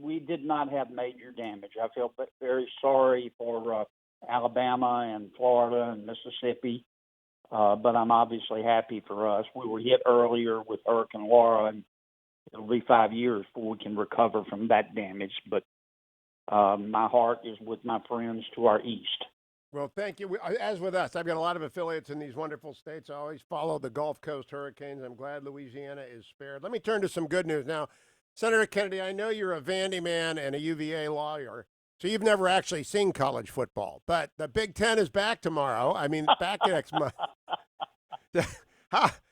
we did not have major damage. I feel very sorry for Alabama and Florida and Mississippi, but I'm obviously happy for us. We were hit earlier with Hurricane Laura, and it'll be 5 years before we can recover from that damage. But my heart is with my friends to our east. Well, thank you. As with us, I've got a lot of affiliates in these wonderful states. I always follow the Gulf Coast hurricanes. I'm glad Louisiana is spared. Let me turn to some good news now. Senator Kennedy, I know you're a Vandy man and a UVA lawyer, so you've never actually seen college football. But the Big Ten is back tomorrow. I mean, back next month.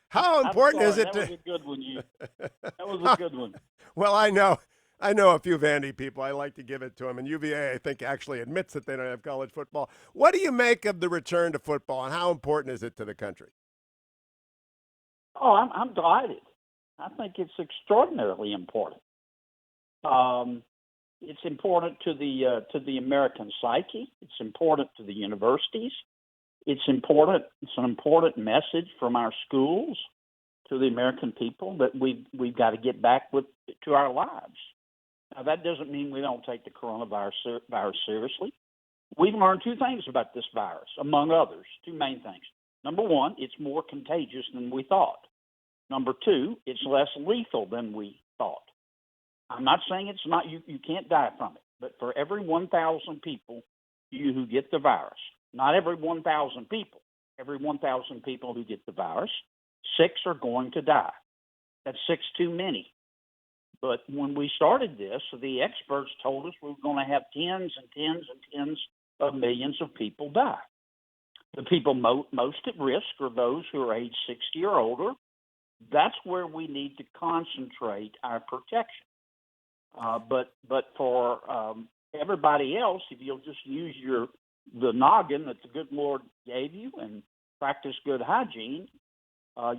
How important is it? That was a good one. That was a good one. Well, I know a few Vandy people. I like to give it to them. And UVA, I think, actually admits that they don't have college football. What do you make of the return to football, and how important is it to the country? Oh, I'm delighted. I think it's extraordinarily important. It's important to the American psyche. It's important to the universities. It's important. It's an important message from our schools to the American people that we've got to get back to our lives. Now, that doesn't mean we don't take the coronavirus seriously. We've learned two things about this virus, among others, two main things. Number one, it's more contagious than we thought. Number two, it's less lethal than we thought. I'm not saying it's not, you can't die from it, but for every 1,000 people who get the virus, not every 1,000 people, every 1,000 people who get the virus, 6 are going to die. That's 6 too many. But when we started this, the experts told us we were going to have tens and tens and tens of millions of people die. The people most at risk are those who are age 60 or older. That's where we need to concentrate our protection. But for everybody else, if you'll just use the noggin that the good Lord gave you and practice good hygiene,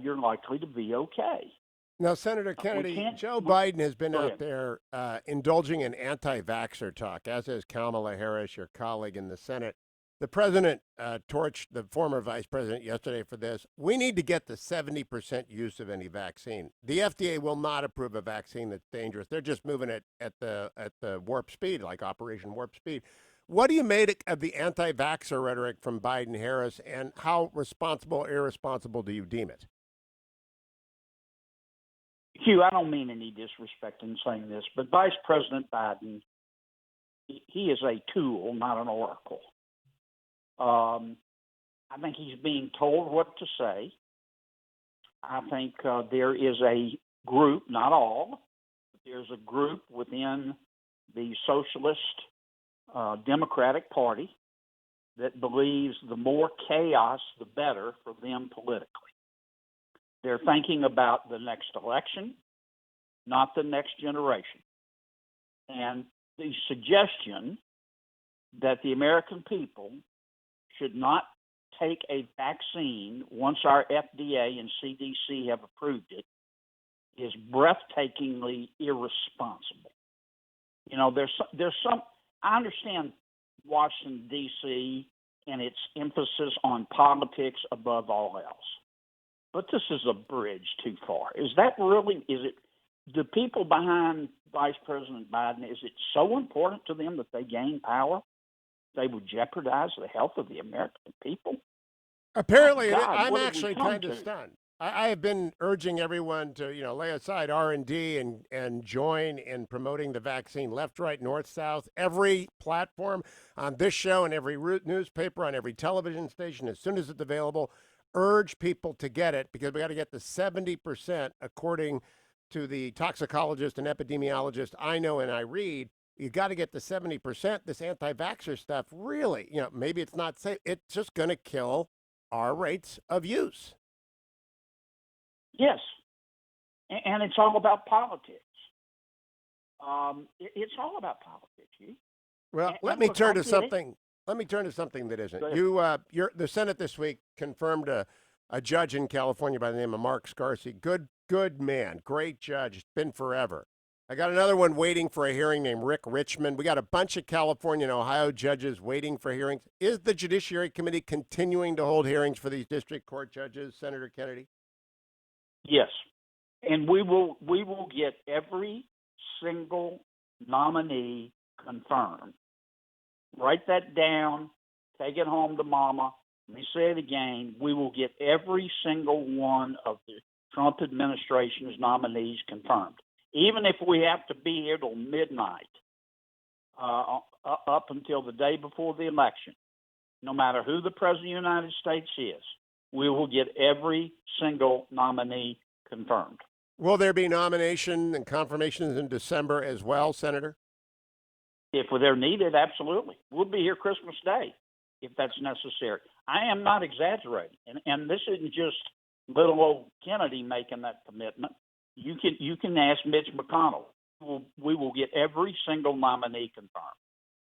you're likely to be okay. Now, Senator Kennedy, Joe Biden has been out there indulging in anti-vaxxer talk, as has Kamala Harris, your colleague in the Senate. The president torched the former vice president yesterday for this. We need to get to 70% use of any vaccine. The FDA will not approve a vaccine that's dangerous. They're just moving it at the warp speed, like Operation Warp Speed. What do you make of the anti-vaxxer rhetoric from Biden-Harris, and how responsible or irresponsible do you deem it? Hugh, I don't mean any disrespect in saying this, but Vice President Biden, he is a tool, not an oracle. I think he's being told what to say. I think there is a group, not all, but there's a group within the Socialist Democratic Party that believes the more chaos, the better for them politically. They're thinking about the next election, not the next generation. And the suggestion that the American people should not take a vaccine once our FDA and CDC have approved it is breathtakingly irresponsible. You know, there's some, I understand Washington, D.C., and its emphasis on politics above all else. But this is a bridge too far. Is it the people behind Vice President Biden, is it so important to them that they gain power? They would jeopardize the health of the American people? Apparently, I'm actually kind of stunned. I have been urging everyone to, lay aside R&D and join in promoting the vaccine, left, right, north, south, every platform on this show and every newspaper, on every television station, as soon as it's available. Urge people to get it, because we got to get to 70%, according to the toxicologist and epidemiologist I know and I read. You got to get to 70%. This anti-vaxxer stuff, really, maybe it's not safe. It's just going to kill our rates of use. Yes, and it's all about politics. It's all about politics. Well, let me turn to something. Let me turn to something that isn't. The Senate this week confirmed a judge in California by the name of Mark Scarsi. Good man, great judge, been forever. I got another one waiting for a hearing named Rick Richmond. We got a bunch of California and Ohio judges waiting for hearings. Is the Judiciary Committee continuing to hold hearings for these district court judges, Senator Kennedy? Yes, and we will get every single nominee confirmed. Write that down. Take it home to Mama. Let me say it again. We will get every single one of the Trump administration's nominees confirmed, even if we have to be here till midnight, up until the day before the election. No matter who the president of the United States is, we will get every single nominee confirmed. Will there be nomination and confirmations in December as well, Senator? If they're needed, absolutely. We'll be here Christmas Day if that's necessary. I am not exaggerating, and this isn't just little old Kennedy making that commitment. You can ask Mitch McConnell. We will get every single nominee confirmed.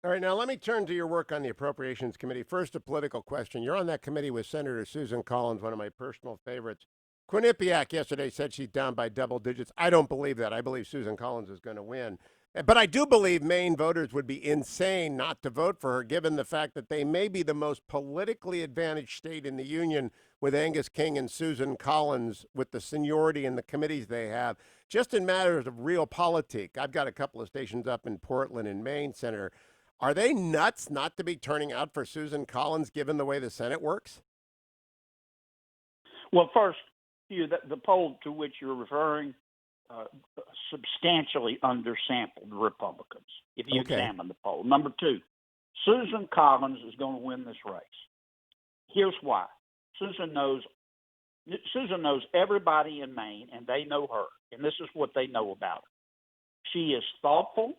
All right, now let me turn to your work on the Appropriations Committee. First, a political question. You're on that committee with Senator Susan Collins, one of my personal favorites. Quinnipiac yesterday said she's down by double digits. I don't believe that. I believe Susan Collins is going to win. But I do believe Maine voters would be insane not to vote for her, given the fact that they may be the most politically advantaged state in the union with Angus King and Susan Collins, with the seniority and the committees they have. Just in matters of realpolitik, I've got a couple of stations up in Portland in Maine, Senator. Are they nuts not to be turning out for Susan Collins, given the way the Senate works? Well, first, the poll to which you're referring substantially undersampled Republicans, if you examine the poll. Number two, Susan Collins is going to win this race. Here's why. Susan knows everybody in Maine, and they know her, and this is what they know about her. She is thoughtful.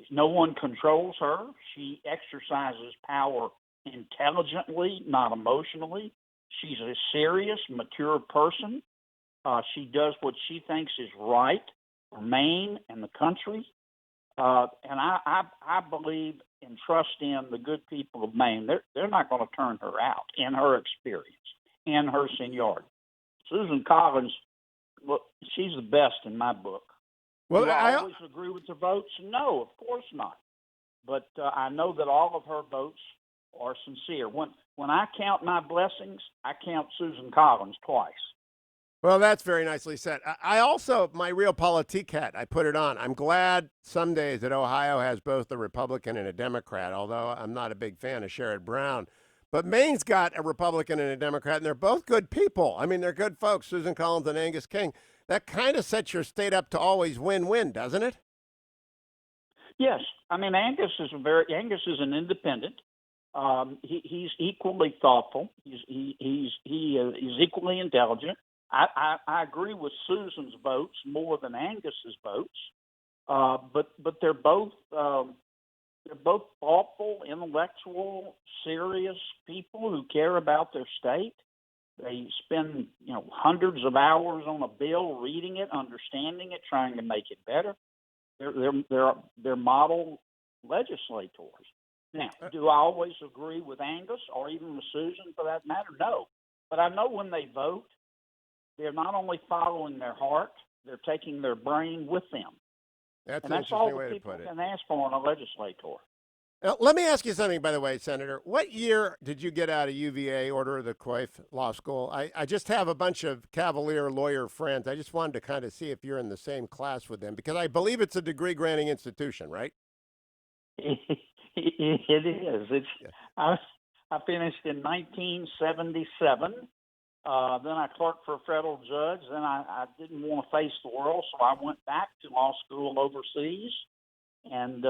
No one controls her. She exercises power intelligently, not emotionally. She's a serious, mature person. She does what she thinks is right for Maine and the country. And I believe and trust in the good people of Maine. They're not going to turn her out in her experience and her seniority. Susan Collins, look, she's the best in my book. Well, Do I always agree with her votes? No, of course not. But I know that all of her votes are sincere. When I count my blessings, I count Susan Collins twice. Well, that's very nicely said. I also, my realpolitik hat, I put it on. I'm glad some days that Ohio has both a Republican and a Democrat, although I'm not a big fan of Sherrod Brown. But Maine's got a Republican and a Democrat, and they're both good people. I mean, they're good folks, Susan Collins and Angus King. That kind of sets your state up to always win-win, doesn't it? Yes. I mean, Angus is an independent. He's equally thoughtful. He is equally intelligent. I agree with Susan's votes more than Angus's votes, but they're both thoughtful, intellectual, serious people who care about their state. They spend hundreds of hours on a bill, reading it, understanding it, trying to make it better. They're model legislators. Now, do I always agree with Angus or even with Susan for that matter? No, but I know when they vote, they're not only following their heart, they're taking their brain with them. That's and that's all the people can ask for in a legislator. Now, let me ask you something, by the way, Senator. What year did you get out of UVA, Order of the Coif Law School? I just have a bunch of Cavalier lawyer friends. I just wanted to kind of see if you're in the same class with them, because I believe it's a degree-granting institution, right? It is. I finished in 1977. Then I clerked for a federal judge. Then I didn't want to face the world, so I went back to law school overseas. And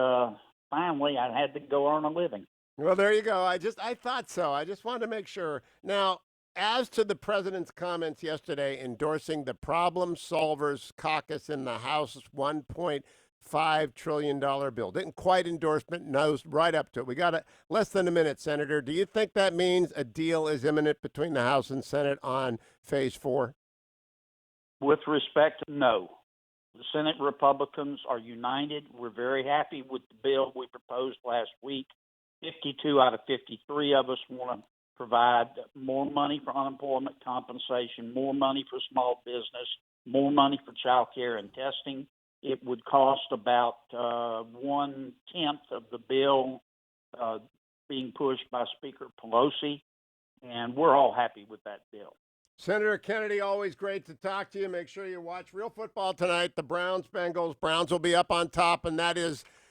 finally, I had to go earn a living. Well, there you go. I thought so. I just wanted to make sure. Now, as to the president's comments yesterday endorsing the Problem Solvers Caucus in the House $1.5 trillion bill, didn't quite endorse, but knows right up to it. We got less than a minute, Senator. Do you think that means a deal is imminent between the House and Senate on Phase 4? With respect, no. The Senate Republicans are united. We're very happy with the bill we proposed last week. 52 out of 53 of us want to provide more money for unemployment compensation, more money for small business, more money for child care and testing. It would cost about 1/10 of the bill being pushed by Speaker Pelosi, and we're all happy with that bill. Senator Kennedy, always great to talk to you. Make sure you watch Real Football tonight. The Browns, Bengals. Browns will be up on top, and that is